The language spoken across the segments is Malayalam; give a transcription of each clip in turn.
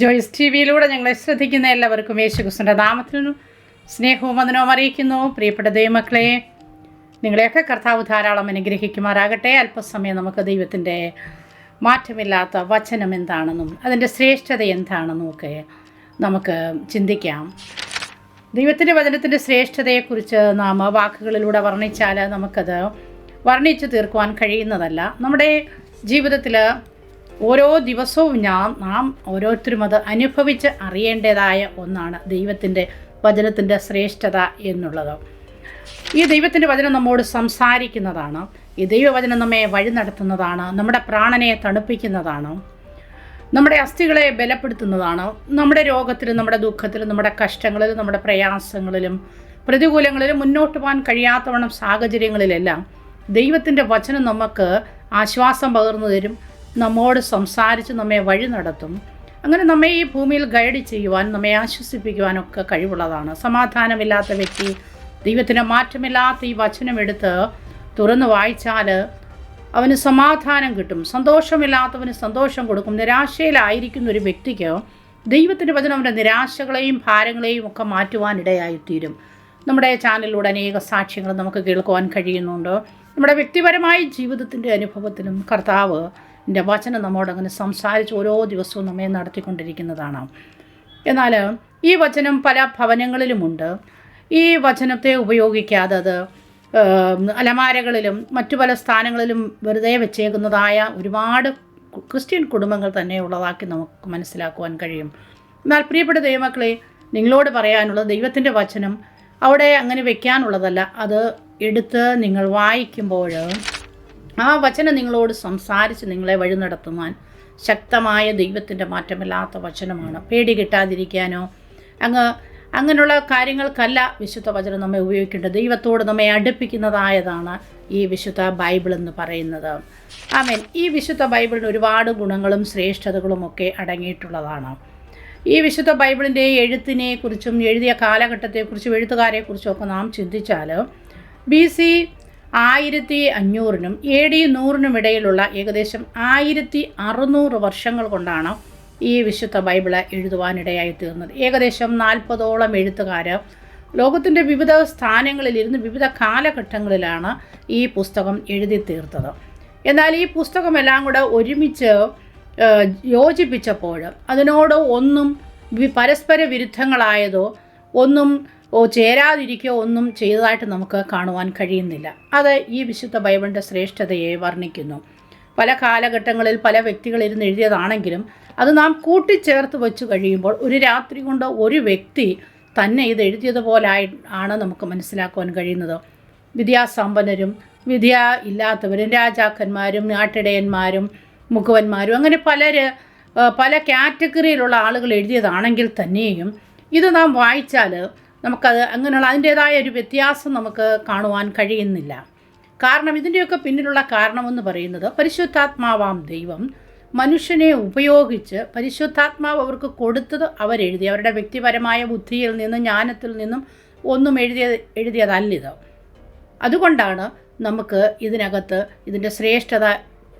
ജോയ്സ് ടി വിയിലൂടെ ഞങ്ങളെ ശ്രദ്ധിക്കുന്ന എല്ലാവർക്കും യേശുക്രിസ്തുവിൻ്റെ നാമത്തിൽ സ്നേഹവും വന്ദനവും അറിയിക്കുന്നു. പ്രിയപ്പെട്ട ദൈവമക്കളെ, നിങ്ങളെയൊക്കെ കർത്താവ് ധാരാളം അനുഗ്രഹിക്കുമാറാകട്ടെ. അല്പസമയം നമുക്ക് ദൈവത്തിൻ്റെ മാറ്റമില്ലാത്ത വചനം എന്താണെന്നും അതിൻ്റെ ശ്രേഷ്ഠത എന്താണെന്നും ഒക്കെ നമുക്ക് ചിന്തിക്കാം. ദൈവത്തിൻ്റെ വചനത്തിൻ്റെ ശ്രേഷ്ഠതയെക്കുറിച്ച് നാം വാക്കുകളിലൂടെ വർണ്ണിച്ചാൽ നമുക്കത് വർണ്ണിച്ചു തീർക്കുവാൻ കഴിയുന്നതല്ല. നമ്മുടെ ജീവിതത്തിൽ ഓരോ ദിവസവും നാം ഓരോരുത്തരും അത് അനുഭവിച്ച് അറിയേണ്ടതായ ഒന്നാണ് ദൈവത്തിൻ്റെ വചനത്തിൻ്റെ ശ്രേഷ്ഠത എന്നുള്ളത്. ഈ ദൈവത്തിൻ്റെ വചനം നമ്മോട് സംസാരിക്കുന്നതാണ്. ഈ ദൈവവചനം നമ്മെ വഴി നടത്തുന്നതാണ്. നമ്മുടെ പ്രാണനെ തണുപ്പിക്കുന്നതാണ്. നമ്മുടെ അസ്ഥികളെ ബലപ്പെടുത്തുന്നതാണ്. നമ്മുടെ രോഗത്തിലും നമ്മുടെ ദുഃഖത്തിലും നമ്മുടെ കഷ്ടങ്ങളിലും നമ്മുടെ പ്രയാസങ്ങളിലും പ്രതികൂലങ്ങളിലും മുന്നോട്ട് പോകാൻ കഴിയാത്തവണ്ണം സാഹചര്യങ്ങളിലെല്ലാം ദൈവത്തിൻ്റെ വചനം നമുക്ക് ആശ്വാസം പകർന്നു തരും. നമ്മോട് സംസാരിച്ച് നമ്മെ വഴി നടത്തും. അങ്ങനെ നമ്മെ ഈ ഭൂമിയിൽ ഗൈഡ് ചെയ്യുവാൻ, നമ്മെ ആശ്വസിപ്പിക്കുവാനൊക്കെ കഴിവുള്ളതാണ്. സമാധാനമില്ലാത്ത വ്യക്തി ദൈവത്തിൻ്റെ മാറ്റമില്ലാത്ത ഈ വചനം എടുത്ത് തുറന്ന് വായിച്ചാൽ അവന് സമാധാനം കിട്ടും. സന്തോഷമില്ലാത്തവന് സന്തോഷം കൊടുക്കും. നിരാശയിലായിരിക്കുന്ന ഒരു വ്യക്തിക്ക് ദൈവത്തിൻ്റെ വചനം അവൻ്റെ നിരാശകളെയും ഭാരങ്ങളെയും ഒക്കെ മാറ്റുവാനിടയായിത്തീരും. നമ്മുടെ ചാനലിലൂടെ അനേക സാക്ഷ്യങ്ങൾ നമുക്ക് കേൾക്കുവാൻ കഴിയുന്നുണ്ട്. നമ്മുടെ വ്യക്തിപരമായ ജീവിതത്തിൻ്റെ അനുഭവത്തിലും കർത്താവ് എൻ്റെ വചനം നമ്മോടങ്ങനെ സംസാരിച്ച് ഓരോ ദിവസവും നമ്മെ നടത്തിക്കൊണ്ടിരിക്കുന്നതാണ്. എന്നാൽ ഈ വചനം പല ഭവനങ്ങളിലുമുണ്ട്. ഈ വചനത്തെ ഉപയോഗിക്കാതെ അത് അലമാരകളിലും മറ്റു പല സ്ഥാനങ്ങളിലും വെറുതെ വെച്ചേക്കുന്നതായ ഒരുപാട് ക്രിസ്ത്യൻ കുടുംബങ്ങൾ തന്നെ ഉള്ളതാക്കി നമുക്ക് മനസ്സിലാക്കുവാൻ കഴിയും. എന്നാൽ പ്രിയപ്പെട്ട ദൈവമക്കളെ, നിങ്ങളോട് പറയാനുള്ളത് ദൈവത്തിൻ്റെ വചനം അവിടെ അങ്ങനെ വെക്കാനുള്ളതല്ല. അത് എടുത്ത് നിങ്ങൾ വായിക്കുമ്പോൾ ആ വചനം നിങ്ങളോട് സംസാരിച്ച് നിങ്ങളെ വഴി നടത്തുവാൻ ശക്തമായ ദൈവത്തിൻ്റെ മാറ്റമില്ലാത്ത വചനമാണ്. പേടി കിട്ടാതിരിക്കാനോ അങ്ങനെയുള്ള കാര്യങ്ങൾക്കല്ല വിശുദ്ധ വചനം നമ്മെ ഉപയോഗിക്കേണ്ടത്. ദൈവത്തോട് നമ്മെ അടുപ്പിക്കുന്നതായതാണ് ഈ വിശുദ്ധ ബൈബിൾ എന്ന് പറയുന്നത്. ആമേൻ. ഈ വിശുദ്ധ ബൈബിളിന് ഒരുപാട് ഗുണങ്ങളും ശ്രേഷ്ഠതകളും ഒക്കെ അടങ്ങിയിട്ടുള്ളതാണ്. ഈ വിശുദ്ധ ബൈബിളിൻ്റെ എഴുത്തിനെക്കുറിച്ചും എഴുതിയ കാലഘട്ടത്തെക്കുറിച്ചും എഴുത്തുകാരെക്കുറിച്ചും ഒക്കെ നാം ചിന്തിച്ചാൽ BC 1500 AD 100 ഇടയിലുള്ള ഏകദേശം 1600 വർഷങ്ങൾ കൊണ്ടാണ് ഈ വിശുദ്ധ ബൈബിള് എഴുതുവാനിടയായി തീർന്നത്. ഏകദേശം 40ഓളം എഴുത്തുകാർ ലോകത്തിൻ്റെ വിവിധ സ്ഥാനങ്ങളിലിരുന്ന് വിവിധ കാലഘട്ടങ്ങളിലാണ് ഈ പുസ്തകം എഴുതി തീർത്തത്. എന്നാൽ ഈ പുസ്തകമെല്ലാം കൂടെ ഒരുമിച്ച് യോജിപ്പിച്ചപ്പോൾ അതിനോട് ഒന്നും പരസ്പര വിരുദ്ധങ്ങളായതോ ഒന്നും ചേരാതിരിക്കുകയോ ഒന്നും ചെയ്തതായിട്ട് നമുക്ക് കാണുവാൻ കഴിയുന്നില്ല. അത് ഈ വിശുദ്ധ ബൈബിളിൻ്റെ ശ്രേഷ്ഠതയെ വർണ്ണിക്കുന്നു. പല കാലഘട്ടങ്ങളിൽ പല വ്യക്തികളിരുന്ന് എഴുതിയതാണെങ്കിലും അത് നാം കൂട്ടിച്ചേർത്ത് വെച്ച് കഴിയുമ്പോൾ ഒരു രാത്രി കൊണ്ട് ഒരു വ്യക്തി തന്നെ ഇത് എഴുതിയതുപോലായി ആണ് നമുക്ക് മനസ്സിലാക്കുവാൻ കഴിയുന്നത്. വിദ്യാസമ്പന്നരും വിദ്യ ഇല്ലാത്തവരും രാജാക്കന്മാരും നാട്ടിടയന്മാരും മുഖവന്മാരും അങ്ങനെ പല കാറ്റഗറിയിലുള്ള ആളുകൾ എഴുതിയതാണെങ്കിൽ തന്നെയും ഇത് നാം വായിച്ചാൽ നമുക്കത് അങ്ങനെയുള്ള അതിൻ്റേതായ ഒരു വ്യത്യാസം നമുക്ക് കാണുവാൻ കഴിയുന്നില്ല. കാരണം ഇതിൻ്റെയൊക്കെ പിന്നിലുള്ള കാരണമെന്ന് പറയുന്നത് പരിശുദ്ധാത്മാവാം ദൈവം മനുഷ്യനെ ഉപയോഗിച്ച് പരിശുദ്ധാത്മാവ് അവർക്ക് കൊടുത്തത് അവരെഴുതി. അവരുടെ വ്യക്തിപരമായ ബുദ്ധിയിൽ നിന്നും ജ്ഞാനത്തിൽ നിന്നും ഒന്നും എഴുതിയതല്ലിത്. അതുകൊണ്ടാണ് നമുക്ക് ഇതിനകത്ത് ഇതിൻ്റെ ശ്രേഷ്ഠത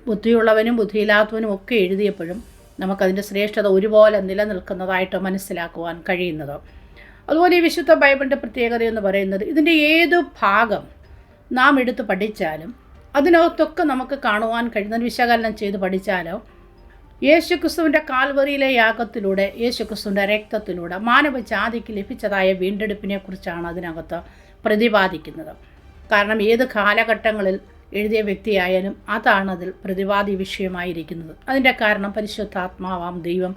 ബുദ്ധിയുള്ളവനും ബുദ്ധിയില്ലാത്തവനും ഒക്കെ എഴുതിയപ്പോഴും നമുക്കതിൻ്റെ ശ്രേഷ്ഠത ഒരുപോലെ നിലനിൽക്കുന്നതായിട്ട് മനസ്സിലാക്കുവാൻ കഴിയുന്നത്. അതുപോലെ ഈ വിശുദ്ധ ബൈബിളിൻ്റെ പ്രത്യേകത എന്ന് പറയുന്നത് ഇതിൻ്റെ ഏതു ഭാഗം നാം എടുത്ത് പഠിച്ചാലും അതിനകത്തൊക്കെ നമുക്ക് കാണുവാൻ കഴിയുന്നത് വിശകലനം ചെയ്ത് പഠിച്ചാലോ യേശുക്രിസ്തുവിൻ്റെ കാൽവറിയിലെ യാഗത്തിലൂടെ യേശുക്രിസ്തുവിൻ്റെ രക്തത്തിലൂടെ മാനവജാതിക്ക് ലഭിച്ചതായ വീണ്ടെടുപ്പിനെ കുറിച്ചാണ് അതിനകത്ത് പ്രതിപാദിക്കുന്നത്. കാരണം ഏത് കാലഘട്ടങ്ങളിൽ എഴുതിയ വ്യക്തിയായാലും അതാണ് അതിൽ പ്രതിപാദ്യ വിഷയമായിരിക്കുന്നത്. അതിൻ്റെ കാരണം പരിശുദ്ധാത്മാവാം ദൈവം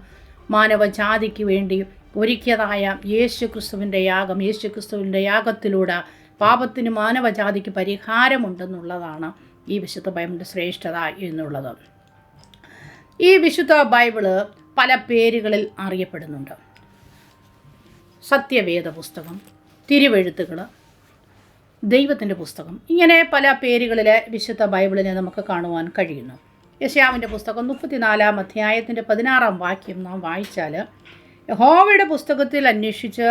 മാനവജാതിക്ക് വേണ്ടി ഒരുക്കിയതായ യേശുക്രിസ്തുവിൻ്റെ യാഗം, യേശുക്രിസ്തുവിൻ്റെ യാഗത്തിലൂടെ പാപത്തിന് മാനവജാതിക്ക് പരിഹാരമുണ്ടെന്നുള്ളതാണ് ഈ വിശുദ്ധ ബൈബിളിൻ്റെ ശ്രേഷ്ഠത എന്നുള്ളത്. ഈ വിശുദ്ധ ബൈബിള് പല പേരുകളിൽ അറിയപ്പെടുന്നുണ്ട്. സത്യവേദ പുസ്തകം, തിരുവെഴുത്തുകൾ, ദൈവത്തിൻ്റെ പുസ്തകം, ഇങ്ങനെ പല പേരുകളിൽ വിശുദ്ധ ബൈബിളിനെ നമുക്ക് കാണുവാൻ കഴിയുന്നു. യെശയ്യാവിൻ്റെ പുസ്തകം 34-ാം അധ്യായത്തിൻ്റെ 16-ാം വാക്യം നാം വായിച്ചാൽ യഹോവയുടെ പുസ്തകത്തിൽ അന്വേഷിച്ച്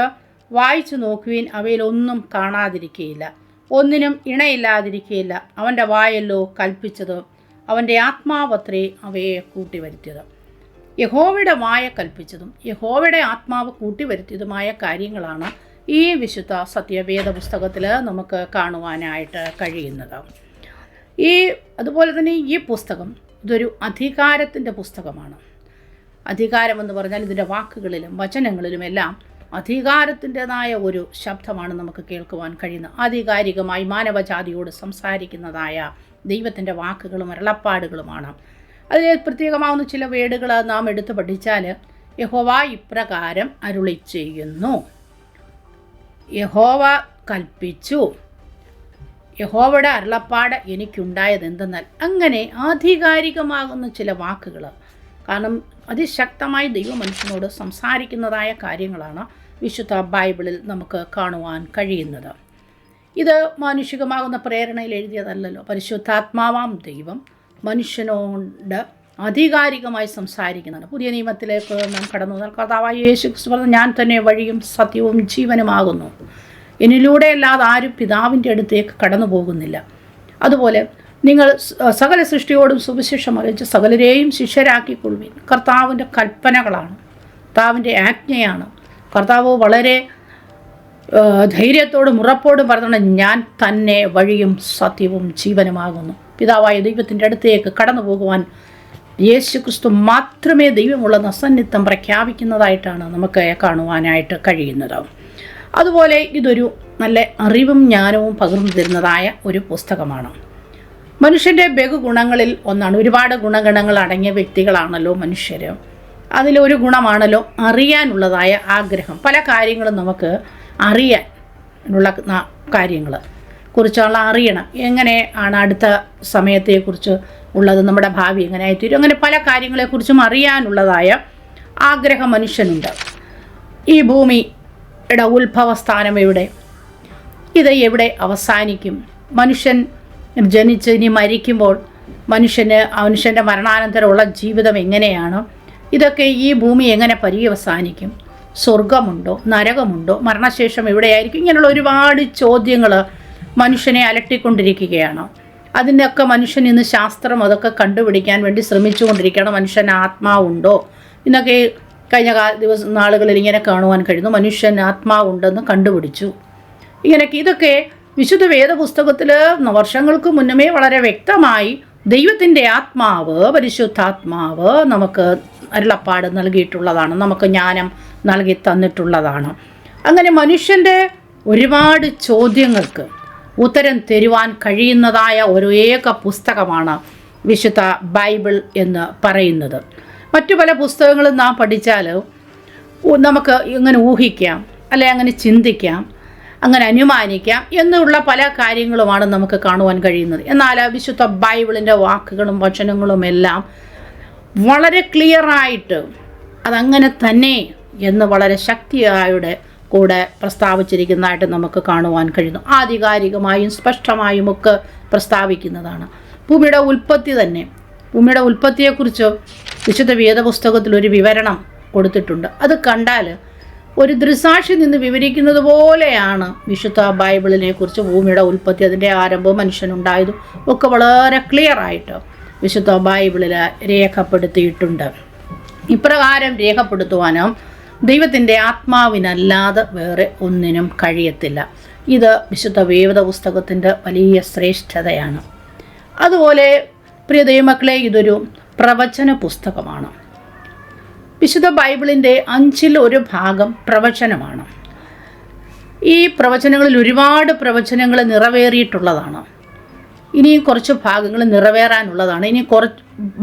വായിച്ചു നോക്കുവിൻ, അവയിലൊന്നും കാണാതിരിക്കുകയില്ല, ഒന്നിനും ഇണയില്ലാതിരിക്കുകയില്ല. അവൻ്റെ വായല്ലോ കൽപ്പിച്ചത്, അവൻ്റെ ആത്മാവത്രേ അവയെ കൂട്ടി വരുത്തിയത്. യഹോവയുടെ വായ കൽപ്പിച്ചതും യഹോവയുടെ ആത്മാവ് കൂട്ടിവരുത്തിയതുമായ കാര്യങ്ങളാണ് ഈ വിശുദ്ധ സത്യവേദ പുസ്തകത്തിൽ നമുക്ക് കാണുവാനായിട്ട് കഴിയുന്നത്. അതുപോലെ തന്നെ ഈ പുസ്തകം ഇതൊരു അധികാരത്തിൻ്റെ പുസ്തകമാണ്. അധികാരമെന്ന് പറഞ്ഞാൽ ഇതിൻ്റെ വാക്കുകളിലും വചനങ്ങളിലുമെല്ലാം അധികാരത്തിൻ്റെതായ ഒരു ശബ്ദമാണ് നമുക്ക് കേൾക്കുവാൻ കഴിയുന്നത്. ആധികാരികമായി മാനവജാതിയോട് സംസാരിക്കുന്നതായ ദൈവത്തിൻ്റെ വാക്കുകളും അരുളപ്പാടുകളുമാണ്. അതിൽ പ്രത്യേകമാവുന്ന ചില വേടുകൾ നാം എടുത്തു പഠിച്ചാൽ, യഹോവ ഇപ്രകാരം അരുളി ചെയ്യുന്നു, യഹോവ കൽപ്പിച്ചു, യഹോവയുടെ അരുളപ്പാട് എനിക്കുണ്ടായത് എന്തെന്നാൽ, അങ്ങനെ ആധികാരികമാകുന്ന ചില വാക്കുകൾ. കാരണം അതിശക്തമായി ദൈവം മനുഷ്യനോട് സംസാരിക്കുന്നതായ കാര്യങ്ങളാണ് വിശുദ്ധ ബൈബിളിൽ നമുക്ക് കാണുവാൻ കഴിയുന്നത്. ഇത് മാനുഷികമാകുന്ന പ്രേരണയിൽ എഴുതിയതല്ലല്ലോ. പരിശുദ്ധാത്മാവാം ദൈവം മനുഷ്യനോട് ആധികാരികമായി സംസാരിക്കുന്നതാണ്. പുതിയ നിയമത്തിലേക്ക് നാം കടന്നു വന്നാൽ കർത്താവായ യേശു ക്രിസ്തു പറഞ്ഞു, ഞാൻ തന്നെ വഴിയും സത്യവും ജീവനുമാകുന്നു, എന്നിലൂടെ അല്ലാതെ ആരും പിതാവിൻ്റെ അടുത്തേക്ക് കടന്നു പോകുന്നില്ല. അതുപോലെ നിങ്ങൾ സകല സൃഷ്ടിയോടും സുവിശേഷം അറിയിച്ച് സകലരെയും ശിഷ്യരാക്കിക്കൊള്ളുവിൻ. കർത്താവിൻ്റെ കൽപ്പനകളാണ്, കർത്താവിൻ്റെ ആജ്ഞയാണ്. കർത്താവ് വളരെ ധൈര്യത്തോടും ഉറപ്പോടും പറഞ്ഞാണ്, ഞാൻ തന്നെ വഴിയും സത്യവും ജീവനുമാകുന്നു. പിതാവായ ദൈവത്തിൻ്റെ അടുത്തേക്ക് കടന്നു പോകുവാൻ യേശു ക്രിസ്തു മാത്രമേ ദൈവമുള്ള നസന്നിധ്യം പ്രഖ്യാപിക്കുന്നതായിട്ടാണ് നമുക്ക് കാണുവാനായിട്ട് കഴിയുന്നത്. അതുപോലെ ഇതൊരു നല്ല അറിവും ജ്ഞാനവും പകർന്നു തരുന്നതായ ഒരു പുസ്തകമാണ്. മനുഷ്യൻ്റെ ബഹുഗുണങ്ങളിൽ ഒന്നാണ്. ഒരുപാട് ഗുണഗണങ്ങൾ അടങ്ങിയ വ്യക്തികളാണല്ലോ മനുഷ്യർ. അതിലൊരു ഗുണമാണല്ലോ അറിയാനുള്ളതായ ആഗ്രഹം. പല കാര്യങ്ങളും നമുക്ക് അറിയാനുള്ള കാര്യങ്ങൾ കുറിച്ചുള്ള അറിയണം. എങ്ങനെ ആണ് അടുത്ത സമയത്തെക്കുറിച്ച് ഉള്ളത്, നമ്മുടെ ഭാവി എങ്ങനെ ആയിത്തീരും, അങ്ങനെ പല കാര്യങ്ങളെക്കുറിച്ചും അറിയാനുള്ളതായ ആഗ്രഹം മനുഷ്യനുണ്ട്. ഈ ഭൂമിയുടെ ഉത്ഭവസ്ഥാനം എവിടെ, ഇത് എവിടെ അവസാനിക്കും, മനുഷ്യൻ ജനിച്ച് ഇനി മരിക്കുമ്പോൾ മനുഷ്യൻ്റെ മരണാനന്തരമുള്ള ജീവിതം എങ്ങനെയാണ്, ഇതൊക്കെ ഈ ഭൂമി എങ്ങനെ പര്യവസാനിക്കും, സ്വർഗമുണ്ടോ നരകമുണ്ടോ, മരണശേഷം എവിടെയായിരിക്കും, ഇങ്ങനെയുള്ള ഒരുപാട് ചോദ്യങ്ങൾ മനുഷ്യനെ അലട്ടിക്കൊണ്ടിരിക്കുകയാണ്. അതിൻ്റെയൊക്കെ മനുഷ്യൻ ഇന്ന് ശാസ്ത്രം അതൊക്കെ കണ്ടുപിടിക്കാൻ വേണ്ടി ശ്രമിച്ചുകൊണ്ടിരിക്കുകയാണ്. മനുഷ്യന് ആത്മാവുണ്ടോ എന്നൊക്കെ കഴിഞ്ഞ നാളുകളിൽ ഇങ്ങനെ കാണുവാൻ കഴിയുന്നു. മനുഷ്യൻ ആത്മാവുണ്ടെന്ന് കണ്ടുപിടിച്ചു. ഇതൊക്കെ വിശുദ്ധ വേദപുസ്തകത്തിൽ വർഷങ്ങൾക്ക് മുന്നമേ വളരെ വ്യക്തമായി ദൈവത്തിൻ്റെ ആത്മാവ്, പരിശുദ്ധാത്മാവ് നമുക്ക് അരുളപ്പാട് നൽകിയിട്ടുള്ളതാണ്, നമുക്ക് ജ്ഞാനം നൽകി തന്നിട്ടുള്ളതാണ്. അങ്ങനെ മനുഷ്യൻ്റെ ഒരുപാട് ചോദ്യങ്ങൾക്ക് ഉത്തരം തരുവാൻ കഴിയുന്നതായ ഒരു ഏക പുസ്തകമാണ് വിശുദ്ധ ബൈബിൾ എന്ന് പറയുന്നത്. മറ്റു പല പുസ്തകങ്ങളും നാം പഠിച്ചാൽ നമുക്ക് ഇങ്ങനെ ഊഹിക്കാം, അല്ലെ അങ്ങനെ ചിന്തിക്കാം, അങ്ങനെ അനുമാനിക്കാം എന്നുള്ള പല കാര്യങ്ങളുമാണ് നമുക്ക് കാണുവാൻ കഴിയുന്നത്. എന്നാൽ വിശുദ്ധ ബൈബിളിൻ്റെ വാക്കുകളും വചനങ്ങളും എല്ലാം വളരെ ക്ലിയറായിട്ട് അതങ്ങനെ തന്നെ എന്ന് വളരെ ശക്തിയായുടെ കൂടെ പ്രസ്താവിച്ചിരിക്കുന്നതായിട്ട് നമുക്ക് കാണുവാൻ കഴിയുന്നു. ആധികാരികമായും സ്പഷ്ടമായും ഒക്കെ പ്രസ്താവിക്കുന്നതാണ്. ഭൂമിയുടെ ഉൽപ്പത്തി തന്നെ, ഭൂമിയുടെ ഉൽപ്പത്തിയെക്കുറിച്ച് വിശുദ്ധ വേദപുസ്തകത്തിൽ ഒരു വിവരണം കൊടുത്തിട്ടുണ്ട്. അത് കണ്ടാൽ ഒരു ദൃസാക്ഷി നിന്ന് വിവരിക്കുന്നത് പോലെയാണ് വിശുദ്ധ ബൈബിളിനെ കുറിച്ച് ഭൂമിയുടെ ഉൽപ്പത്തി, അതിൻ്റെ ആരംഭവും മനുഷ്യനുണ്ടായതും ഒക്കെ വളരെ ക്ലിയറായിട്ട് വിശുദ്ധ ബൈബിളിൽ രേഖപ്പെടുത്തിയിട്ടുണ്ട്. ഇപ്രകാരം രേഖപ്പെടുത്തുവാനും ദൈവത്തിൻ്റെ ആത്മാവിനല്ലാതെ വേറെ ഒന്നിനും കഴിയത്തില്ല. ഇത് വിശുദ്ധ വേദപുസ്തകത്തിൻ്റെ വലിയ ശ്രേഷ്ഠതയാണ്. അതുപോലെ പ്രിയ ദൈവമക്കളെ, ഇതൊരു പ്രവചന പുസ്തകമാണ്. വിശുദ്ധ ബൈബിളിൻ്റെ 1/5 പ്രവചനമാണ്. ഈ പ്രവചനങ്ങളിൽ ഒരുപാട് പ്രവചനങ്ങൾ നിറവേറിയിട്ടുള്ളതാണ്. ഇനിയും കുറച്ച് ഭാഗങ്ങൾ നിറവേറാനുള്ളതാണ്. ഇനി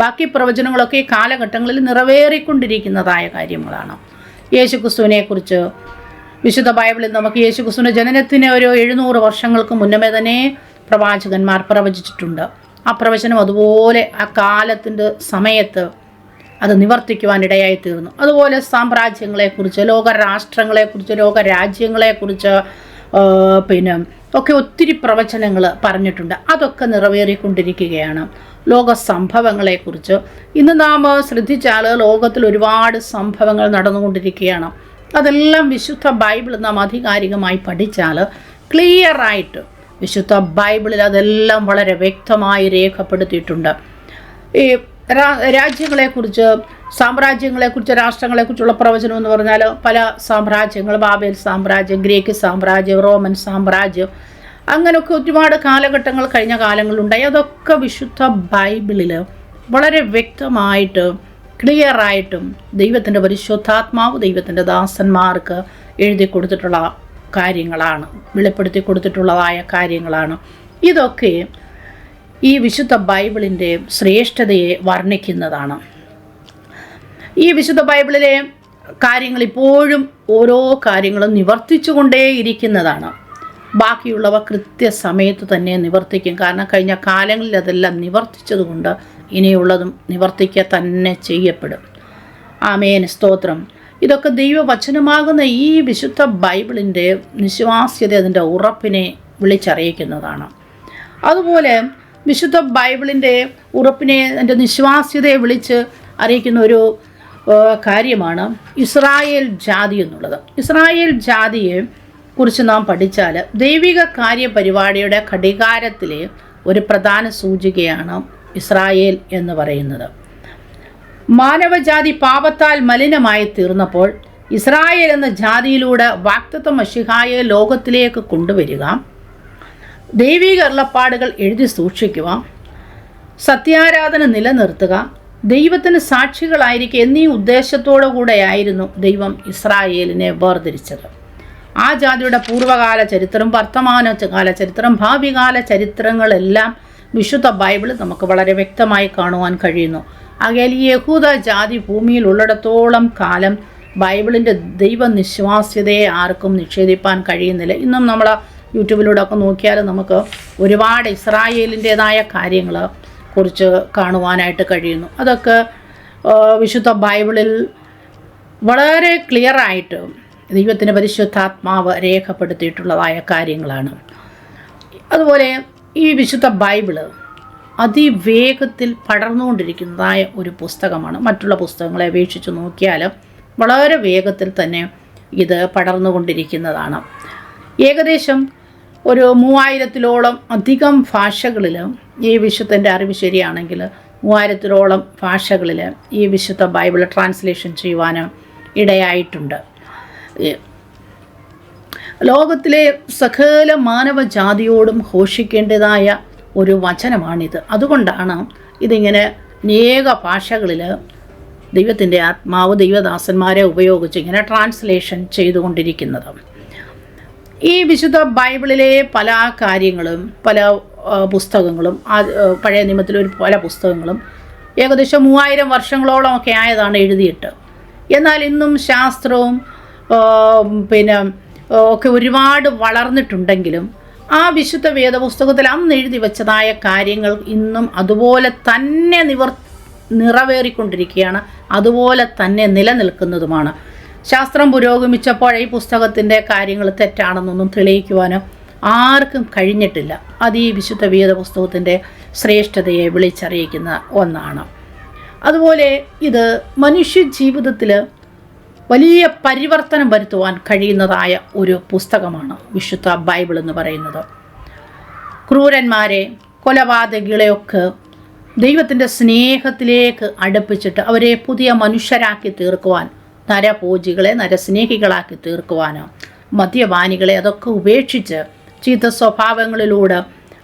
ബാക്കി പ്രവചനങ്ങളൊക്കെ ഈ കാലഘട്ടങ്ങളിൽ നിറവേറിക്കൊണ്ടിരിക്കുന്നതായ കാര്യങ്ങളാണ്. യേശുക്രിസ്തുവിനെക്കുറിച്ച് വിശുദ്ധ ബൈബിളിൽ നമുക്ക് യേശുക്രിസ്തുവിൻ്റെ ജനനത്തിന് ഒരു 700 വർഷങ്ങൾക്ക് മുന്നമേ തന്നെ പ്രവാചകന്മാർ പ്രവചിച്ചിട്ടുണ്ട്. ആ പ്രവചനം അതുപോലെ ആ കാലത്തിൻ്റെ സമയത്ത് അത് നിവർത്തിക്കുവാനിടയായി തീർന്നു. അതുപോലെ സാമ്രാജ്യങ്ങളെക്കുറിച്ച്, ലോകരാഷ്ട്രങ്ങളെക്കുറിച്ച്, ലോകരാജ്യങ്ങളെക്കുറിച്ച് ഒക്കെ ഒത്തിരി പ്രവചനങ്ങൾ പറഞ്ഞിട്ടുണ്ട്. അതൊക്കെ നിറവേറിക്കൊണ്ടിരിക്കുകയാണ്. ലോക സംഭവങ്ങളെക്കുറിച്ച് ഇന്ന് നാം ശ്രദ്ധിച്ചാൽ ലോകത്തിൽ ഒരുപാട് സംഭവങ്ങൾ നടന്നുകൊണ്ടിരിക്കുകയാണ്. അതെല്ലാം വിശുദ്ധ ബൈബിൾ നാം ആധികാരികമായി പഠിച്ചാൽ ക്ലിയറായിട്ട് വിശുദ്ധ ബൈബിളിൽ അതെല്ലാം വളരെ വ്യക്തമായി രേഖപ്പെടുത്തിയിട്ടുണ്ട്. ഈ രാജ്യങ്ങളെക്കുറിച്ച്, സാമ്രാജ്യങ്ങളെക്കുറിച്ച്, രാഷ്ട്രങ്ങളെക്കുറിച്ചുള്ള പ്രവചനം എന്ന് പറഞ്ഞാൽ പല സാമ്രാജ്യങ്ങൾ, ബാബേൽ സാമ്രാജ്യം, ഗ്രീക്ക് സാമ്രാജ്യം, റോമൻ സാമ്രാജ്യം, അങ്ങനെയൊക്കെ ഒരുപാട് കാലഘട്ടങ്ങൾ കഴിഞ്ഞ കാലങ്ങളുണ്ടായി. അതൊക്കെ വിശുദ്ധ ബൈബിളിൽ വളരെ വ്യക്തമായിട്ട് ക്ലിയറായിട്ടും ദൈവത്തിൻ്റെ പരിശുദ്ധാത്മാവ് ദൈവത്തിൻ്റെ ദാസന്മാർക്ക് എഴുതി കൊടുത്തിട്ടുള്ള കാര്യങ്ങളാണ്, വെളിപ്പെടുത്തി കൊടുത്തിട്ടുള്ളതായ കാര്യങ്ങളാണ്. ഇതൊക്കെ ഈ വിശുദ്ധ ബൈബിളിൻ്റെ ശ്രേഷ്ഠതയെ വർണ്ണിക്കുന്നതാണ്. ഈ വിശുദ്ധ ബൈബിളിലെ കാര്യങ്ങൾ ഇപ്പോഴും ഓരോ കാര്യങ്ങളും നിവർത്തിച്ചു കൊണ്ടേയിരിക്കുന്നതാണ്. ബാക്കിയുള്ളവ കൃത്യസമയത്ത് തന്നെ നിവർത്തിക്കും. കാരണം കഴിഞ്ഞ കാലങ്ങളിൽ അതെല്ലാം നിവർത്തിച്ചതുകൊണ്ട് ഇനിയുള്ളതും നിവർത്തിക്കുക തന്നെ ചെയ്യപ്പെടും. ആമേൻ, സ്തോത്രം. ഇതൊക്കെ ദൈവവചനമാകുന്ന ഈ വിശുദ്ധ ബൈബിളിൻ്റെ നിശ്വാസ്യത, അതിൻ്റെ ഉറപ്പിനെ വിളിച്ചറിയിക്കുന്നതാണ്. അതുപോലെ വിശുദ്ധ ബൈബിളിൻ്റെ ഉറപ്പിനെ, അതിൻ്റെ നിശ്വാസ്യതയെ വിളിച്ച് അറിയിക്കുന്ന ഒരു കാര്യമാണ് ഇസ്രായേൽ ജാതി എന്നുള്ളത്. ഇസ്രായേൽ ജാതിയെ കുറിച്ച് നാം പഠിച്ചാൽ ദൈവിക കാര്യപരിപാടിയുടെ ഘടികാരത്തിലെ ഒരു പ്രധാന സൂചികയാണ് ഇസ്രായേൽ എന്ന് പറയുന്നത്. മാനവജാതി പാപത്താൽ മലിനമായി തീർന്നപ്പോൾ ഇസ്രായേൽ എന്ന ജാതിയിലൂടെ വാഗ്ദത്ത മശിഹായെ ലോകത്തിലേക്ക് കൊണ്ടുവരിക, ദൈവിക അരുളപ്പാടുകൾ എഴുതി സൂക്ഷിക്കുക, സത്യാരാധന നിലനിർത്തുക, ദൈവത്തിന് സാക്ഷികളായിരിക്കുക എന്നീ ഉദ്ദേശത്തോടു കൂടെയായിരുന്നു ദൈവം ഇസ്രായേലിനെ വേർതിരിച്ചത്. ആ ജാതിയുടെ പൂർവ്വകാല ചരിത്രം, വർത്തമാനകാല ചരിത്രം, ഭാവികാല ചരിത്രങ്ങളെല്ലാം വിശുദ്ധ ബൈബിളിൽ നമുക്ക് വളരെ വ്യക്തമായി കാണുവാൻ കഴിയുന്നു. ആകയാൽ ഈ യഹൂദ ജാതി ഭൂമിയിൽ ഉള്ളിടത്തോളം കാലം ബൈബിളിൻ്റെ ദൈവനിശ്വാസ്യതയെ ആർക്കും നിഷേധിപ്പാൻ കഴിയുന്നില്ല. ഇന്നും നമ്മൾ യൂട്യൂബിലൂടെ ഒക്കെ നോക്കിയാൽ നമുക്ക് ഒരുപാട് ഇസ്രായേലിൻ്റേതായ കാര്യങ്ങൾ കുറിച്ച് കാണുവാനായിട്ട് കഴിയുന്നു. അതൊക്കെ വിശുദ്ധ ബൈബിളിൽ വളരെ ക്ലിയറായിട്ട് ദൈവത്തിൻ്റെ പരിശുദ്ധാത്മാവ് രേഖപ്പെടുത്തിയിട്ടുള്ളതായ കാര്യങ്ങളാണ്. അതുപോലെ ഈ വിശുദ്ധ ബൈബിള് അതിവേഗത്തിൽ പടർന്നുകൊണ്ടിരിക്കുന്നതായ ഒരു പുസ്തകമാണ്. മറ്റുള്ള പുസ്തകങ്ങളെ അപേക്ഷിച്ച് നോക്കിയാൽ വളരെ വേഗത്തിൽ തന്നെ ഇത് പടർന്നുകൊണ്ടിരിക്കുന്നതാണ്. ഏകദേശം ഒരു 3000-ഓളം അധികം ഭാഷകളിൽ ഈ വിശുദ്ധൻ്റെ അറിവ് ശരിയാണെങ്കിൽ 3000-ഓളം ഭാഷകളിൽ ഈ വിശുദ്ധ ബൈബിൾ ട്രാൻസ്ലേഷൻ ചെയ്യുവാൻ ഇടയായിട്ടുണ്ട്. ലോകത്തിലെ സകല മാനവജാതിയോടും ഘോഷിക്കേണ്ടതായ ഒരു വചനമാണിത്. അതുകൊണ്ടാണ് ഇതിങ്ങനെ അനേക ഭാഷകളിൽ ദൈവത്തിൻ്റെ ആത്മാവ് ദൈവദാസന്മാരെ ഉപയോഗിച്ച് ഇങ്ങനെ ട്രാൻസ്ലേഷൻ ചെയ്തുകൊണ്ടിരിക്കുന്നത്. ഈ വിശുദ്ധ ബൈബിളിലെ പല കാര്യങ്ങളും, പല പുസ്തകങ്ങളും, പഴയ നിയമത്തിലെ പല പുസ്തകങ്ങളും ഏകദേശം 3000 വർഷങ്ങളോളം ഒക്കെ ആയതാണ് എഴുതിയിട്ട്. എന്നാൽ ഇന്നും ശാസ്ത്രവും ഒക്കെ ഒരുപാട് വളർന്നിട്ടുണ്ടെങ്കിലും ആ വിശുദ്ധ വേദപുസ്തകത്തിൽ അന്ന് എഴുതി വെച്ചതായ കാര്യങ്ങൾ ഇന്നും അതുപോലെ തന്നെ നിറവേറിക്കൊണ്ടിരിക്കുകയാണ്, അതുപോലെ തന്നെ നിലനിൽക്കുന്നതുമാണ്. ശാസ്ത്രം പുരോഗമിച്ചപ്പോൾ ഈ പുസ്തകത്തിൻ്റെ കാര്യങ്ങൾ തെറ്റാണെന്നൊന്നും തെളിയിക്കുവാനോ ആർക്കും കഴിഞ്ഞിട്ടില്ല. അത് ഈ വിശുദ്ധ വേദപുസ്തകത്തിൻ്റെ ശ്രേഷ്ഠതയെ വിളിച്ചറിയിക്കുന്ന ഒന്നാണ്. അതുപോലെ ഇത് മനുഷ്യ ജീവിതത്തിൽ വലിയ പരിവർത്തനം വരുത്തുവാൻ കഴിയുന്നതായ ഒരു പുസ്തകമാണ് വിശുദ്ധ ബൈബിൾ എന്ന് പറയുന്നത്. ക്രൂരന്മാരെ, കൊലപാതകികളെയൊക്കെ ദൈവത്തിൻ്റെ സ്നേഹത്തിലേക്ക് അടുപ്പിച്ചിട്ട് അവരെ പുതിയ മനുഷ്യരാക്കി തീർക്കുവാൻ, നരപൂജികളെ നരസ്നേഹികളാക്കി തീർക്കുവാനോ, മദ്യപാനികളെ അതൊക്കെ ഉപേക്ഷിച്ച് ചീത്ത സ്വഭാവങ്ങളിലൂടെ,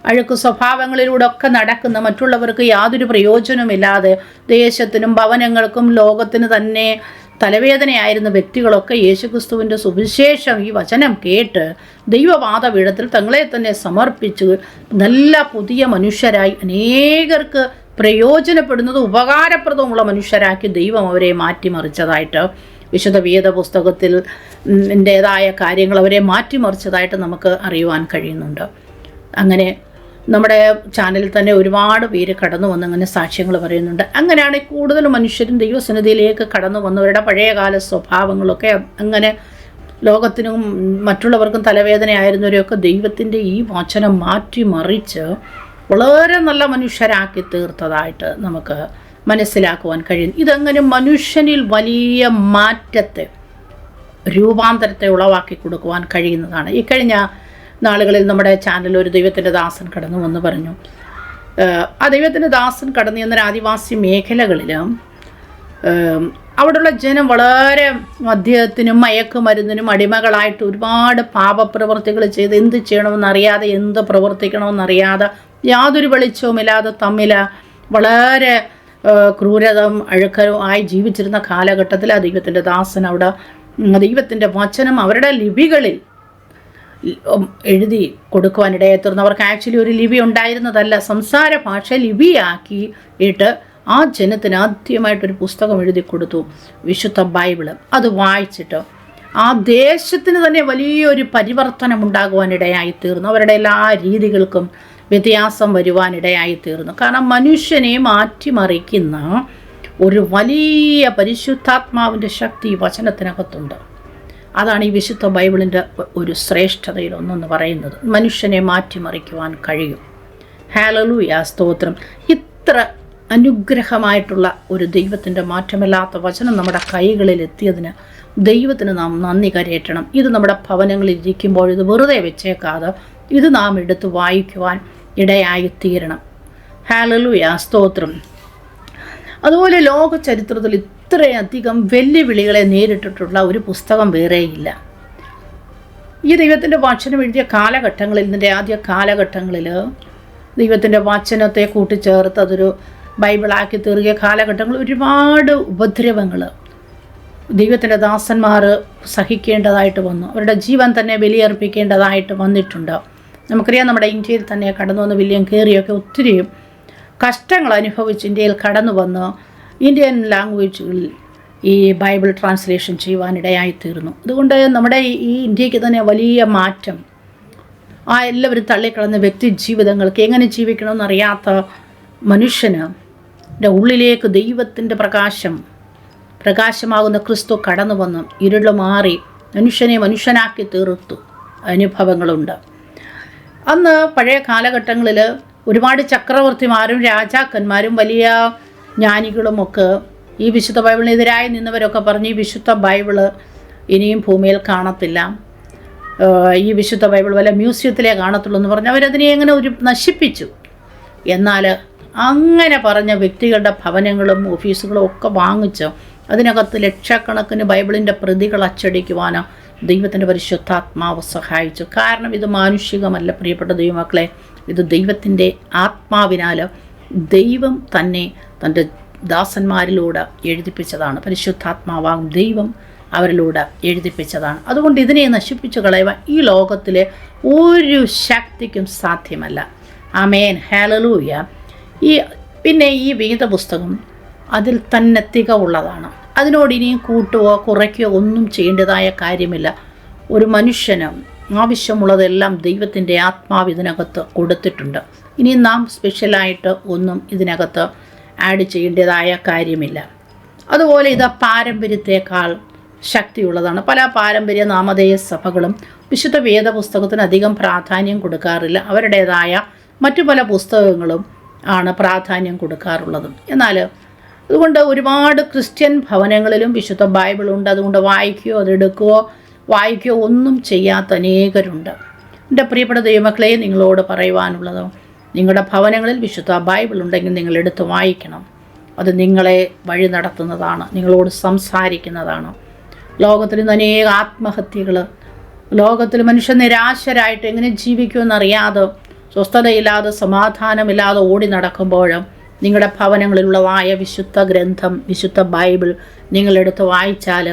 അഴുക്ക് സ്വഭാവങ്ങളിലൂടെ ഒക്കെ നടക്കുന്ന, മറ്റുള്ളവർക്ക് യാതൊരു പ്രയോജനമില്ലാതെ ദേശത്തിനും ഭവനങ്ങൾക്കും ലോകത്തിന് തന്നെ തലവേദനയായിരുന്ന വ്യക്തികളൊക്കെ യേശുക്രിസ്തുവിൻ്റെ സുവിശേഷം, ഈ വചനം കേട്ട് ദൈവപാദപീഠത്തിൽ തങ്ങളെ തന്നെ സമർപ്പിച്ച് നല്ല പുതിയ മനുഷ്യരായി അനേകർക്ക് പ്രയോജനപ്പെടുന്നതും ഉപകാരപ്രദവുമുള്ള മനുഷ്യരാക്കി ദൈവം അവരെ മാറ്റിമറിച്ചതായിട്ട് വിശുദ്ധ വേദപുസ്തകത്തിൽ ൻ്റേതായ കാര്യങ്ങൾ അവരെ മാറ്റിമറിച്ചതായിട്ട് നമുക്ക് അറിയുവാൻ കഴിയുന്നുണ്ട്. അങ്ങനെ നമ്മുടെ ചാനലിൽ തന്നെ ഒരുപാട് പേര് കടന്നു വന്ന് അങ്ങനെ സാക്ഷ്യങ്ങൾ പറയുന്നുണ്ട്. അങ്ങനെയാണ് കൂടുതൽ മനുഷ്യരും ദൈവസന്നിധിയിലേക്ക് കടന്നു വന്നവരുടെ പഴയകാല സ്വഭാവങ്ങളൊക്കെ അങ്ങനെ ലോകത്തിനും മറ്റുള്ളവർക്കും തലവേദനയായിരുന്നവരെയൊക്കെ ദൈവത്തിൻ്റെ ഈ വചനം മാറ്റിമറിച്ച് വളരെ നല്ല മനുഷ്യരാക്കി തീർത്തതായിട്ട് നമുക്ക് മനസ്സിലാക്കുവാൻ കഴിയും. ഇതങ്ങനെ മനുഷ്യനിൽ വലിയ മാറ്റത്തെ, രൂപാന്തരത്തെ ഉളവാക്കി കൊടുക്കുവാൻ കഴിയുന്നതാണ്. ഈ കഴിഞ്ഞ നാളുകളിൽ നമ്മുടെ ചാനലിൽ ഒരു ദൈവത്തിൻ്റെ ദാസൻ കടന്നു വന്ന് പറഞ്ഞു, ആ ദൈവത്തിൻ്റെ ദാസൻ കടന്നു ചെന്ന ആദിവാസി മേഖലകളിൽ അവിടെയുള്ള ജനം വളരെ മദ്യത്തിനും മയക്കുമരുന്നിനും അടിമകളായിട്ട് ഒരുപാട് പാപപ്രവർത്തികൾ ചെയ്ത് എന്ത് ചെയ്യണമെന്നറിയാതെ എന്ത് പ്രവർത്തിക്കണമെന്നറിയാതെ യാതൊരു വെളിച്ചവുമില്ലാതെ തമ്മിൽ വളരെ ക്രൂരതയും അഴുക്കലും ആയി ജീവിച്ചിരുന്ന കാലഘട്ടത്തിൽ ആ ദൈവത്തിൻ്റെ ദാസൻ അവിടെ ദൈവത്തിൻ്റെ വചനം അവരുടെ ലിപികളിൽ എഴുതി കൊടുക്കുവാനിടയെത്തുന്നു. അവർക്ക് ആക്ച്വലി ഒരു ലിപി ഉണ്ടായിരുന്നതല്ല, സംസാര ഭാഷ ലിപിയാക്കിയിട്ട് ആ ജനത്തിന് ആദ്യമായിട്ടൊരു പുസ്തകം എഴുതി കൊടുത്തു, വിശുദ്ധ ബൈബിള്. അത് വായിച്ചിട്ട് ആ ദേശത്തിന് തന്നെ വലിയൊരു പരിവർത്തനം ഉണ്ടാകുവാനിടയായി തീർന്നു. അവരുടെ എല്ലാ രീതികൾക്കും വ്യത്യാസം വരുവാനിടയായി തീർന്നു. കാരണം മനുഷ്യനെ മാറ്റിമറിക്കുന്ന ഒരു വലിയ പരിശുദ്ധാത്മാവിൻ്റെ ശക്തി വചനത്തിനകത്തുണ്ട്. അതാണ് ഈ വിശുദ്ധ ബൈബിളിൻ്റെ ഒരു ശ്രേഷ്ഠതയിൽ ഒന്നെന്ന് പറയുന്നത്. മനുഷ്യനെ മാറ്റിമറിക്കുവാൻ കഴിയും. ഹല്ലേലൂയ, സ്തോത്രം. ഇത്ര അനുഗ്രഹമായിട്ടുള്ള ഒരു ദൈവത്തിൻ്റെ മാറ്റമില്ലാത്ത വചനം നമ്മുടെ കൈകളിൽ എത്തിയതിന് ദൈവത്തിന് നാം നന്ദി കരയറ്റണം. ഇത് നമ്മുടെ ഭവനങ്ങളിൽ ഇരിക്കുമ്പോൾ ഇത് വെറുതെ വെച്ചേക്കാതെ ഇത് നാം എടുത്ത് വായിക്കുവാൻ ഇടയായിത്തീരണം. ഹല്ലേലൂയ, സ്തോത്രം. അതുപോലെ ലോക ചരിത്രത്തിൽ ഇത്രയധികം വെല്ലുവിളികളെ നേരിട്ടിട്ടുള്ള ഒരു പുസ്തകം വേറെയില്ല. ഈ ദൈവത്തിൻ്റെ വചനം എഴുതിയ കാലഘട്ടങ്ങളിൽ, ഇതിൻ്റെ ആദ്യ കാലഘട്ടങ്ങളിൽ ദൈവത്തിൻ്റെ വചനത്തെ കൂട്ടിച്ചേർത്ത് അതൊരു ബൈബിളാക്കി തീർക്കിയ കാലഘട്ടങ്ങളിൽ ഒരുപാട് ഉപദ്രവങ്ങൾ ദൈവത്തിൻ്റെ ദാസന്മാർ സഹിക്കേണ്ടതായിട്ട് വന്നു. അവരുടെ ജീവൻ തന്നെ ബലിയർപ്പിക്കേണ്ടതായിട്ട് വന്നിട്ടുണ്ട്. നമുക്കറിയാം, നമ്മുടെ ഇന്ത്യയിൽ തന്നെ കടന്നു വന്ന് വില്യം കേറിയൊക്കെ ഒത്തിരി കഷ്ടങ്ങൾ അനുഭവിച്ച് ഇന്ത്യയിൽ കടന്നു വന്ന് ഇന്ത്യൻ ലാംഗ്വേജുകളിൽ ഈ ബൈബിൾ ട്രാൻസ്ലേഷൻ ചെയ്യുവാനിടയായിത്തീർന്നു. അതുകൊണ്ട് നമ്മുടെ ഈ ഇന്ത്യക്ക് തന്നെ വലിയ മാറ്റം, ആ എല്ലാവരും തള്ളിക്കളഞ്ഞ വ്യക്തി ജീവിതങ്ങൾക്ക് എങ്ങനെ ജീവിക്കണമെന്നറിയാത്ത മനുഷ്യന് ഉള്ളിലേക്ക് ദൈവത്തിൻ്റെ പ്രകാശമാകുന്ന ക്രിസ്തു കടന്നു വന്ന് ഇരുള് മാറി മനുഷ്യനെ മനുഷ്യനാക്കി തീർത്തു അനുഭവങ്ങളുണ്ട്. അന്ന് പഴയ കാലഘട്ടങ്ങളിൽ ഒരുപാട് ചക്രവർത്തിമാരും രാജാക്കന്മാരും വലിയ ജ്ഞാനികളുമൊക്കെ ഈ വിശുദ്ധ ബൈബിളിനെതിരായി നിന്നവരൊക്കെ പറഞ്ഞ് ഈ വിശുദ്ധ ബൈബിള് ഇനിയും ഭൂമിയിൽ കാണത്തില്ല, ഈ വിശുദ്ധ ബൈബിൾ വല്ല മ്യൂസിയത്തിലേ കാണത്തുള്ളൂ എന്ന് പറഞ്ഞ് അവരതിനെ എങ്ങനെ നശിപ്പിച്ചു. എന്നാൽ അങ്ങനെ പറഞ്ഞ വ്യക്തികളുടെ ഭവനങ്ങളും ഓഫീസുകളും ഒക്കെ വാങ്ങിച്ച് അതിനകത്ത് ലക്ഷക്കണക്കിന് ബൈബിളിൻ്റെ പ്രതികൾ അച്ചടിക്കുവാനോ ദൈവത്തിൻ്റെ പരിശുദ്ധാത്മാവ് സഹായിച്ചു. കാരണം ഇത് മാനുഷികമല്ല പ്രിയപ്പെട്ട ദൈവമക്കളെ, ഇത് ദൈവത്തിൻ്റെ ആത്മാവിനാൽ ദൈവം തന്നെ തൻ്റെ ദാസന്മാരിലൂടെ എഴുതിപ്പിച്ചതാണ്. പരിശുദ്ധാത്മാവാകും ദൈവം അവരിലൂടെ എഴുതിപ്പിച്ചതാണ്. അതുകൊണ്ട് ഇതിനെ നശിപ്പിച്ചു കളയുവാൻ ഈ ലോകത്തിലെ ഒരു ശക്തിക്കും സാധ്യമല്ല. ആമേൻ, ഹല്ലേലൂയ. പിന്നെ ഈ വേദപുസ്തകം അതിൽ തന്നെ തികവുള്ളതാണ്. അതിനോട് ഇനിയും കൂട്ടുകയോ കുറയ്ക്കുകയോ ഒന്നും ചെയ്യേണ്ടതായ കാര്യമില്ല. ഒരു മനുഷ്യന് ആവശ്യമുള്ളതെല്ലാം ദൈവത്തിൻ്റെ ആത്മാവ് ഇതിനകത്ത് കൊടുത്തിട്ടുണ്ട്. ഇനി നാം സ്പെഷ്യലായിട്ട് ഒന്നും ഇതിനകത്ത് ആഡ് ചെയ്യേണ്ടതായ കാര്യമില്ല. അതുപോലെ ഇത് പാരമ്പര്യത്തെക്കാൾ ശക്തിയുള്ളതാണ്. പല പാരമ്പര്യ നാമധേയ സഭകളും വിശുദ്ധ വേദപുസ്തകത്തിന് അധികം പ്രാധാന്യം കൊടുക്കാറില്ല. അവരുടേതായ മറ്റു പല പുസ്തകങ്ങളും ആണ് പ്രാധാന്യം കൊടുക്കാറുള്ളതും. എന്നാൽ അതുകൊണ്ട് ഒരുപാട് ക്രിസ്ത്യൻ ഭവനങ്ങളിലും വിശുദ്ധ ബൈബിളുണ്ട്. അതുകൊണ്ട് വായിക്കുകയോ ഒന്നും ചെയ്യാത്ത അനേകരുണ്ട്. എൻ്റെ പ്രിയപ്പെട്ട ദൈവമക്കളെ, നിങ്ങളോട് പറയുവാനുള്ളത്, നിങ്ങളുടെ ഭവനങ്ങളിൽ വിശുദ്ധ ബൈബിൾ ഉണ്ടെങ്കിൽ നിങ്ങൾ എടുത്ത് വായിക്കണം. അത് നിങ്ങളെ വഴി നടത്തുന്നതാണ്, നിങ്ങളോട് സംസാരിക്കുന്നതാണ്. ലോകത്തിൽ നിന്ന് അനേക ആത്മഹത്യകൾ, ലോകത്തിൽ മനുഷ്യൻ നിരാശരായിട്ട് എങ്ങനെ ജീവിക്കുമെന്നറിയാതെ, സ്വസ്ഥതയില്ലാതെ സമാധാനമില്ലാതെ ഓടി നടക്കുമ്പോഴും നിങ്ങളുടെ ഭവനങ്ങളിലുള്ളതായ വിശുദ്ധ ഗ്രന്ഥം, വിശുദ്ധ ബൈബിൾ നിങ്ങളെടുത്ത് വായിച്ചാൽ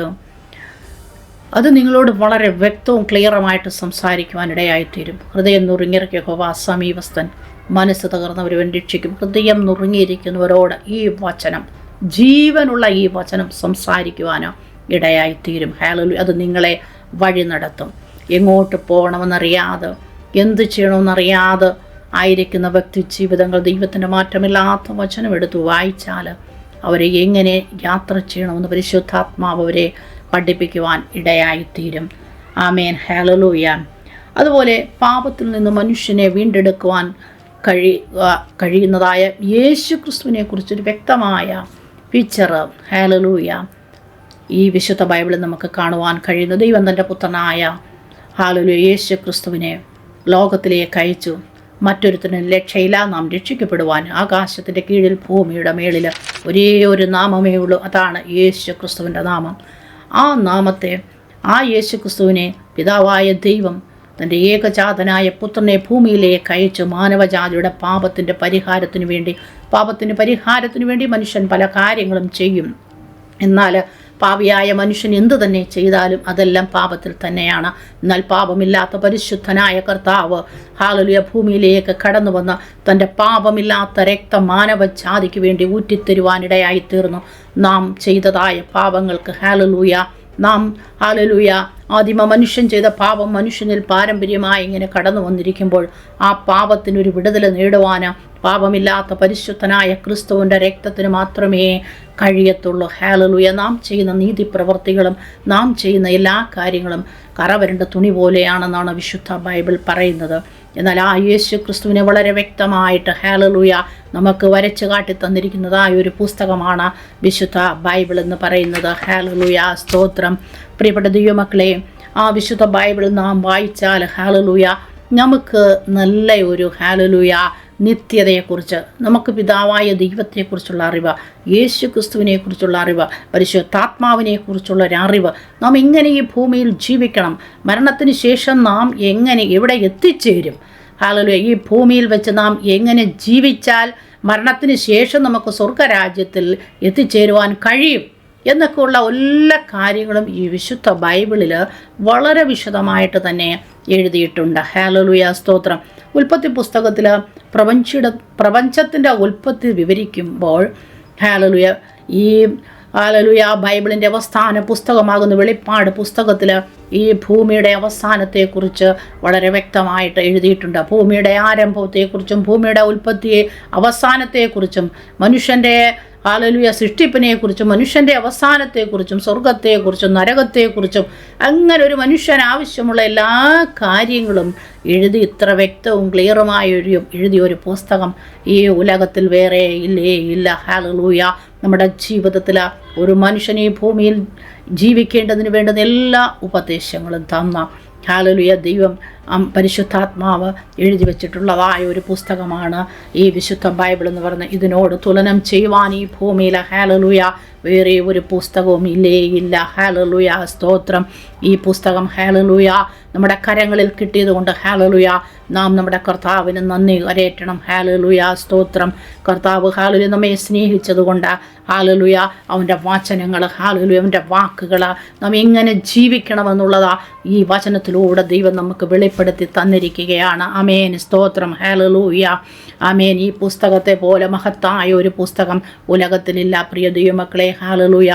അത് നിങ്ങളോട് വളരെ വ്യക്തവും ക്ലിയറുമായിട്ട് സംസാരിക്കുവാനിടയായിത്തീരും. ഹൃദയം നുറുങ്ങിയിരിക്കുക യഹോവ സമീപസ്ഥൻ, മനസ്സ് തകർന്നവരവൻ രക്ഷിക്കും. ഹൃദയം നുറുങ്ങിയിരിക്കുന്നവരോട് ഈ വചനം, ജീവനുള്ള ഈ വചനം സംസാരിക്കുവാനോ ഇടയായിത്തീരും. ഹല്ലേലൂയ. അത് നിങ്ങളെ വഴി നടത്തും. എങ്ങോട്ട് പോകണമെന്നറിയാതെ, എന്ത് ചെയ്യണമെന്നറിയാതെ ആയിരിക്കുന്ന വ്യക്തി ജീവിതങ്ങൾ ദൈവത്തിൻ്റെ മാറ്റമില്ലാത്ത വചനം എടുത്ത് വായിച്ചാൽ അവരെ എങ്ങനെ യാത്ര ചെയ്യണമെന്ന് പരിശുദ്ധാത്മാവ് അവരെ പഠിപ്പിക്കുവാൻ ഇടയായിത്തീരും. ആമേൻ, ഹല്ലേലൂയ. അതുപോലെ പാപത്തിൽ നിന്ന് മനുഷ്യനെ വീണ്ടെടുക്കുവാൻ കഴിയുന്നതായ യേശു ക്രിസ്തുവിനെ കുറിച്ചൊരു വ്യക്തമായ പിക്ചർ, ഹല്ലേലൂയ, ഈ വിശുദ്ധ ബൈബിളിൽ നമുക്ക് കാണുവാൻ കഴിയുന്നു. ദൈവം തൻ്റെ പുത്രനായ ഹല്ലേലൂയ യേശു ക്രിസ്തുവിനെ ലോകത്തിലേക്ക് അയച്ചു. മറ്റൊരുത്തിനും രക്ഷയില്ല. നാം രക്ഷിക്കപ്പെടുവാൻ ആകാശത്തിൻ്റെ കീഴിൽ ഭൂമിയുടെ മേളിൽ ഒരേ ഒരു നാമമേ ഉള്ളൂ, അതാണ് യേശു ക്രിസ്തുവിൻ്റെ നാമം. ആ നാമത്തെ, ആ യേശു ക്രിസ്തുവിനെ പിതാവായ ദൈവം തൻ്റെ ഏകജാതനായ പുത്രനെ ഭൂമിയിലേക്ക് അയച്ചു മാനവജാതിയുടെ പാപത്തിൻ്റെ പരിഹാരത്തിനു വേണ്ടി മനുഷ്യൻ പല കാര്യങ്ങളും ചെയ്യും. എന്നാൽ പാപിയായ മനുഷ്യൻ എന്തു തന്നെ ചെയ്താലും അതെല്ലാം പാപത്തിൽ തന്നെയാണ്. എന്നാൽ പാപമില്ലാത്ത പരിശുദ്ധനായ കർത്താവ് ഹല്ലേലൂയ ഭൂമിയിലേക്ക് കടന്നു വന്ന് തൻ്റെ പാപമില്ലാത്ത രക്തം മാനവജാതിക്ക് വേണ്ടി ഊറ്റിത്തരുവാനിടയായി തീർന്നു. നാം ചെയ്തതായ പാപങ്ങൾക്ക് ഹല്ലേലൂയ ആദിമ മനുഷ്യൻ ചെയ്ത പാപം മനുഷ്യനിൽ പാരമ്പര്യമായി ഇങ്ങനെ കടന്നു വന്നിരിക്കുമ്പോൾ ആ പാപത്തിനൊരു വിടുതൽ നേടുവാന് പാപമില്ലാത്ത പരിശുദ്ധനായ ക്രിസ്തുവിൻ്റെ രക്തത്തിന് മാത്രമേ കഴിയത്തുള്ളൂ. ഹല്ലേലൂയ. നാം ചെയ്യുന്ന നീതിപ്രവൃത്തികളും നാം ചെയ്യുന്ന എല്ലാ കാര്യങ്ങളും കറവരണ്ട തുണി പോലെയാണെന്നാണ് വിശുദ്ധ ബൈബിൾ പറയുന്നത്. എന്നാൽ ആ യേശു ക്രിസ്തുവിനെ വളരെ വ്യക്തമായിട്ട് ഹല്ലേലൂയ നമുക്ക് വരച്ചു കാട്ടി തന്നിരിക്കുന്നതായ ഒരു പുസ്തകമാണ് വിശുദ്ധ ബൈബിൾ എന്ന് പറയുന്നത്. ഹല്ലേലൂയ, സ്തോത്രം. പ്രിയപ്പെട്ട ദൈവമക്കളെ, ആ വിശുദ്ധ ബൈബിൾ നാം വായിച്ചാൽ ഹല്ലേലൂയ നമുക്ക് നല്ല ഒരു ഹല്ലേലൂയ നിത്യതയെക്കുറിച്ച്, നമുക്ക് പിതാവായ ദൈവത്തെക്കുറിച്ചുള്ള അറിവ്, യേശു ക്രിസ്തുവിനെക്കുറിച്ചുള്ള അറിവ്, പരിശുദ്ധാത്മാവിനെക്കുറിച്ചുള്ള ഒരു അറിവ്, നാം എങ്ങനെ ഈ ഭൂമിയിൽ ജീവിക്കണം, മരണത്തിന് ശേഷം നാം എങ്ങനെ എവിടെ എത്തിച്ചേരും, ഹല്ലേലൂയ ഈ ഭൂമിയിൽ വെച്ച് നാം എങ്ങനെ ജീവിച്ചാൽ മരണത്തിന് ശേഷം നമുക്ക് സ്വർഗരാജ്യത്തിൽ എത്തിച്ചേരുവാൻ കഴിയും എന്നൊക്കെയുള്ള എല്ലാ കാര്യങ്ങളും ഈ വിശുദ്ധ ബൈബിളിൽ വളരെ വിശദമായിട്ട് തന്നെ എഴുതിയിട്ടുണ്ട്. ഹല്ലേലൂയ, സ്തോത്രം. ഉൽപ്പത്തി പുസ്തകത്തിൽ പ്രപഞ്ചത്തിൻ്റെ ഉൽപ്പത്തി വിവരിക്കുമ്പോൾ ഹല്ലേലൂയ ബൈബിളിൻ്റെ അവസാന പുസ്തകമാകുന്ന വെളിപ്പാട് പുസ്തകത്തിൽ ഈ ഭൂമിയുടെ അവസാനത്തെക്കുറിച്ച് വളരെ വ്യക്തമായിട്ട് എഴുതിയിട്ടുണ്ട്. ഭൂമിയുടെ ആരംഭത്തെക്കുറിച്ചും ഭൂമിയുടെ ഉൽപ്പത്തിയെ അവസാനത്തെക്കുറിച്ചും മനുഷ്യൻ്റെ ഹല്ലേലൂയ സൃഷ്ടിപ്പിനെക്കുറിച്ചും മനുഷ്യൻ്റെ അവസാനത്തെക്കുറിച്ചും സ്വർഗത്തെക്കുറിച്ചും നരകത്തെക്കുറിച്ചും അങ്ങനെ ഒരു മനുഷ്യൻ ആവശ്യമുള്ള എല്ലാ കാര്യങ്ങളും എഴുതി ഇത്ര വ്യക്തവും ക്ലിയറുമായ എഴുതിയ ഒരു പുസ്തകം ഈ ഉലകത്തിൽ വേറെ ഇല്ല. ഹല്ലേലൂയ. നമ്മുടെ ജീവിതത്തിൽ ഒരു മനുഷ്യൻ ഈ ഭൂമിയിൽ ജീവിക്കേണ്ടതിന് വേണ്ടുന്ന എല്ലാ ഉപദേശങ്ങളും തന്ന ഹല്ലേലൂയ ദൈവം പരിശുദ്ധാത്മാവ് എഴുതി വച്ചിട്ടുള്ളതായ ഒരു പുസ്തകമാണ് ഈ വിശുദ്ധ ബൈബിൾ എന്ന് പറയുന്നത്. ഇതിനോട് തുലനം ചെയ്യുവാൻ ഈ ഭൂമിയിൽ ഹല്ലേലൂയ വേറെ ഒരു പുസ്തകവും ഇല്ല. ഹല്ലേലൂയ, സ്തോത്രം. ഈ പുസ്തകം ഹല്ലേലൂയ നമ്മുടെ കരങ്ങളിൽ കിട്ടിയതുകൊണ്ട് ഹല്ലേലൂയ നാം നമ്മുടെ കർത്താവിന് നന്ദി കരയറ്റണം. ഹല്ലേലൂയ, സ്തോത്രം. കർത്താവ് ഹല്ലേലൂയ നമ്മെ സ്നേഹിച്ചതുകൊണ്ട് ഹല്ലേലൂയ അവൻ്റെ വചനങ്ങൾ, ഹല്ലേലൂയ അവൻ്റെ വാക്കുകൾ നാം എങ്ങനെ ജീവിക്കണമെന്നുള്ളതാ ഈ വചനത്തിലൂടെ ദൈവം നമുക്ക് വെളിപ്പെടുത്തി തന്നിരിക്കുകയാണ്. ആമേൻ, സ്തോത്രം. ഹല്ലേലൂയ, ആമേൻ. ഈ പുസ്തകത്തെ പോലെ മഹത്തായ ഒരു പുസ്തകം ഉലകത്തിലില്ല പ്രിയ ദൈവമക്കളെ. ഹല്ലേലൂയ.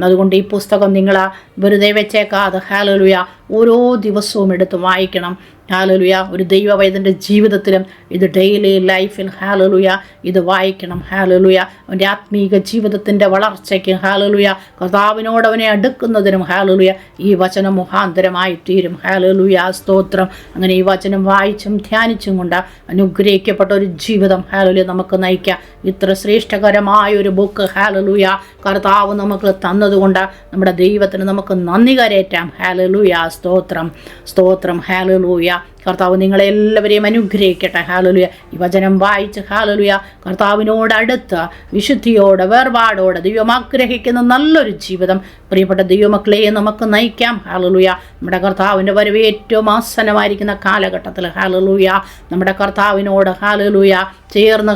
അതുകൊണ്ട് ഈ പുസ്തകം നിങ്ങൾ വെറുതെ വെച്ചേക്കാതെ ഹല്ലേലൂയ ഓരോ ദിവസവും എടുത്ത് വായിക്കണം. ഹല്ലേലൂയ. ഒരു ദൈവവൈദ്യൻ്റെ ജീവിതത്തിലും ഇത് ഡെയിലി ലൈഫിൽ ഹല്ലേലൂയ ഇത് വായിക്കണം. ഹല്ലേലൂയ അവൻ്റെ ആത്മീക ജീവിതത്തിൻ്റെ വളർച്ചയ്ക്ക് ഹല്ലേലൂയ കർത്താവിനോട് അവനെ അടുക്കുന്നതിനും ഹല്ലേലൂയ ഈ വചനം മുഖാന്തരമായി തീരും. ഹല്ലേലൂയ, സ്തോത്രം. അങ്ങനെ ഈ വചനം വായിച്ചും ധ്യാനിച്ചും കൊണ്ട് അനുഗ്രഹിക്കപ്പെട്ട ഒരു ജീവിതം ഹല്ലേലൂയ നമുക്ക് നയിക്കാം. ഇത്ര ശ്രേഷ്ഠകരമായ ഒരു ബുക്ക് ഹല്ലേലൂയ കർത്താവ് നമുക്ക് തന്നതുകൊണ്ട് നമ്മുടെ ദൈവത്തിന് നമുക്ക് നന്ദി കരേറ്റാം. ഹല്ലേലൂയ, സ്തോത്രം, സ്തോത്രം. ഹല്ലേലൂയ. കർത്താവ് നിങ്ങളെല്ലാവരെയും അനുഗ്രഹിക്കട്ടെ. ഹല്ലേലൂയ. ഈ വചനം വായിച്ച് ഹല്ലേലൂയ കർത്താവിനോടടുത്ത് വിശുദ്ധിയോടെ വേർപാടോടെ ദൈവം ആഗ്രഹിക്കുന്ന നല്ലൊരു ജീവിതം പ്രിയപ്പെട്ട ദൈവമക്കളെ നമുക്ക് നയിക്കാം. ഹല്ലേലൂയ. നമ്മുടെ കർത്താവിൻ്റെ വരവ് ഏറ്റവും ആസന്നമായിരിക്കുന്ന കാലഘട്ടത്തിൽ ഹല്ലേലൂയ നമ്മുടെ കർത്താവിനോട് ഹല്ലേലൂയ ചേർന്ന്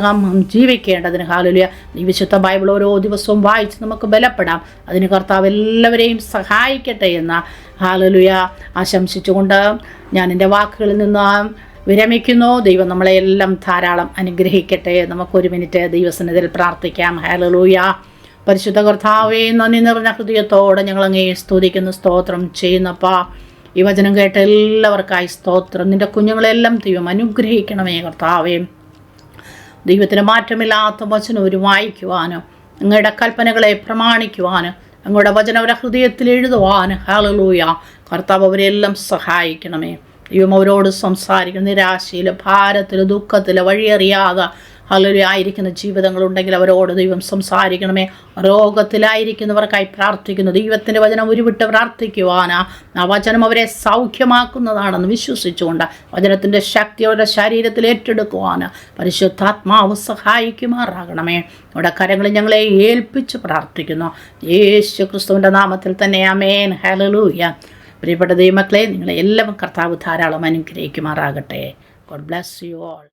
ജീവിക്കേണ്ടതിന് ഹല്ലേലൂയ ഈ വിശുദ്ധ ബൈബിൾ ഓരോ ദിവസവും വായിച്ച് നമുക്ക് ബലപ്പെടാം. അതിന് കർത്താവ് എല്ലാവരെയും സഹായിക്കട്ടെ എന്ന് ഹല്ലേലൂയ ആശംസിച്ചുകൊണ്ട് ഞാൻ എൻ്റെ വാക്കുകളിൽ നിന്ന് വിരമിക്കുന്നു. ദൈവം നമ്മളെല്ലാം ധാരാളം അനുഗ്രഹിക്കട്ടെ. നമുക്കൊരു മിനിറ്റ് ദൈവസന്നിധിയിൽ പ്രാർത്ഥിക്കാം. ഹല്ലേലൂയ. പരിശുദ്ധ കർത്താവേ, നന്ദി നിറഞ്ഞ ഹൃദയത്തോടെ ഞങ്ങളങ്ങേ സ്തുതിക്കുന്നു, സ്തോത്രം ചെയ്യുന്നപ്പാ. ഈ വചനം കേട്ട എല്ലാവർക്കായി സ്തോത്രം. നിൻ്റെ കുഞ്ഞുങ്ങളെല്ലാം ദൈവം അനുഗ്രഹിക്കണമേ കർത്താവേ. ദൈവത്തിന് മാറ്റമില്ലാത്ത വചനം ഒരു വായിക്കുവാനും അങ്ങയുടെ കൽപ്പനകളെ പ്രമാണിക്കുവാനും അങ്ങയുടെ വചനം അവരുടെ ഹൃദയത്തിൽ എഴുതുവാനും ഹല്ലേലൂയ കർത്താവ് അവരെല്ലാം സഹായിക്കണമേ. ദൈവം അവരോട് സംസാരിക്കണം. നിരാശയിൽ, ഭാരത്തിൽ, ദുഃഖത്തിൽ, വഴിയറിയാതെ ഹല്ലേലൂയ ആയിരിക്കുന്ന ജീവിതങ്ങളുണ്ടെങ്കിൽ അവരോട് ദൈവം സംസാരിക്കണമേ. രോഗത്തിലായിരിക്കുന്നവർക്കായി പ്രാർത്ഥിക്കുന്നു. ദൈവത്തിൻ്റെ വചനം ഉരുവിട്ട് പ്രാർത്ഥിക്കുവാനാ ആ വചനം അവരെ സൗഖ്യമാക്കുന്നതാണെന്ന് വിശ്വസിച്ചുകൊണ്ട് വചനത്തിൻ്റെ ശക്തി അവരുടെ ശരീരത്തിൽ ഏറ്റെടുക്കുവാൻ പരിശുദ്ധാത്മാവ് സഹായിക്കുമാറാകണമേ. അവിടെ കരങ്ങളിൽ ഞങ്ങളെ ഏൽപ്പിച്ച് പ്രാർത്ഥിക്കുന്നു യേശു ക്രിസ്തുവിൻ്റെ നാമത്തിൽ തന്നെ. ആമേൻ. ഹല്ലേലൂയ. പ്രിയപ്പെട്ട ദൈവമക്കളെ, നിങ്ങളെ എല്ലാവരും കർത്താവ് ധാരാളം അനുഗ്രഹിക്കുമാറാകട്ടെ. God bless you all.